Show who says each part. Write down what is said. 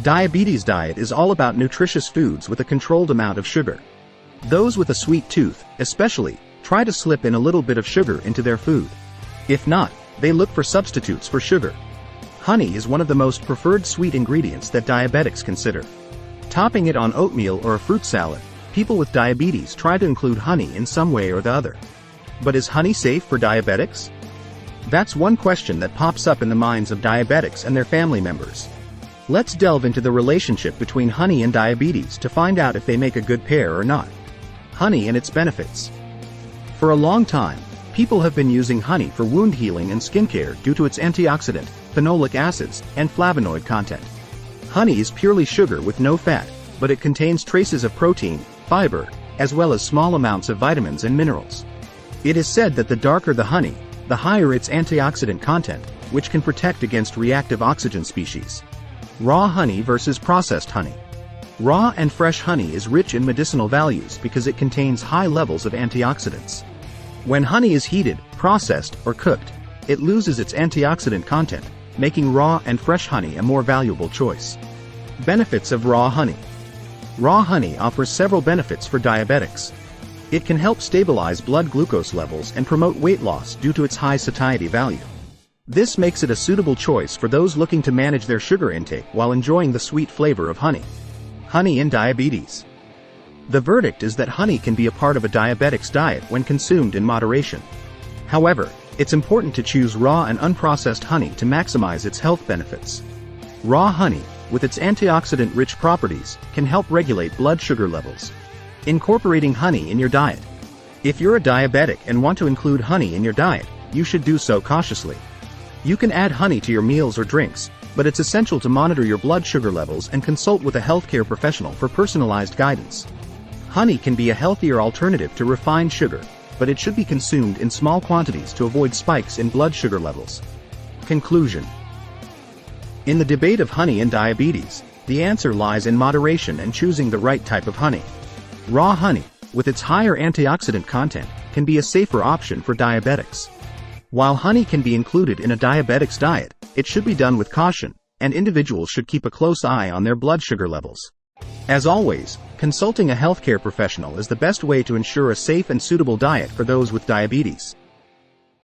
Speaker 1: Diabetes diet is all about nutritious foods with a controlled amount of sugar. Those with a sweet tooth, especially, try to slip in a little bit of sugar into their food. If not, they look for substitutes for sugar. Honey is one of the most preferred sweet ingredients that diabetics consider. Topping it on oatmeal or a fruit salad, people with diabetes try to include honey in some way or the other. But is honey safe for diabetics? That's one question that pops up in the minds of diabetics and their family members. Let's delve into the relationship between honey and diabetes to find out if they make a good pair or not. Honey and its benefits. For a long time, people have been using honey for wound healing and skincare due to its antioxidant, phenolic acids, and flavonoid content. Honey is purely sugar with no fat, but it contains traces of protein, fiber, as well as small amounts of vitamins and minerals. It is said that the darker the honey, the higher its antioxidant content, which can protect against reactive oxygen species. Raw honey versus processed honey. Raw and fresh honey is rich in medicinal values because it contains high levels of antioxidants. When honey is heated, processed, or cooked, it loses its antioxidant content, making raw and fresh honey a more valuable choice. Benefits of raw honey. Raw honey offers several benefits for diabetics. It can help stabilize blood glucose levels and promote weight loss due to its high satiety value. This makes it a suitable choice for those looking to manage their sugar intake while enjoying the sweet flavor of honey. Honey and diabetes. The verdict is that honey can be a part of a diabetic's diet when consumed in moderation. However, it's important to choose raw and unprocessed honey to maximize its health benefits. Raw honey, with its antioxidant-rich properties, can help regulate blood sugar levels. Incorporating honey in your diet. If you're a diabetic and want to include honey in your diet, you should do so cautiously. You can add honey to your meals or drinks, but it's essential to monitor your blood sugar levels and consult with a healthcare professional for personalized guidance. Honey can be a healthier alternative to refined sugar, but it should be consumed in small quantities to avoid spikes in blood sugar levels. Conclusion. In the debate of honey and diabetes, the answer lies in moderation and choosing the right type of honey. Raw honey, with its higher antioxidant content, can be a safer option for diabetics. While honey can be included in a diabetic's diet, it should be done with caution, and individuals should keep a close eye on their blood sugar levels. As always, consulting a healthcare professional is the best way to ensure a safe and suitable diet for those with diabetes.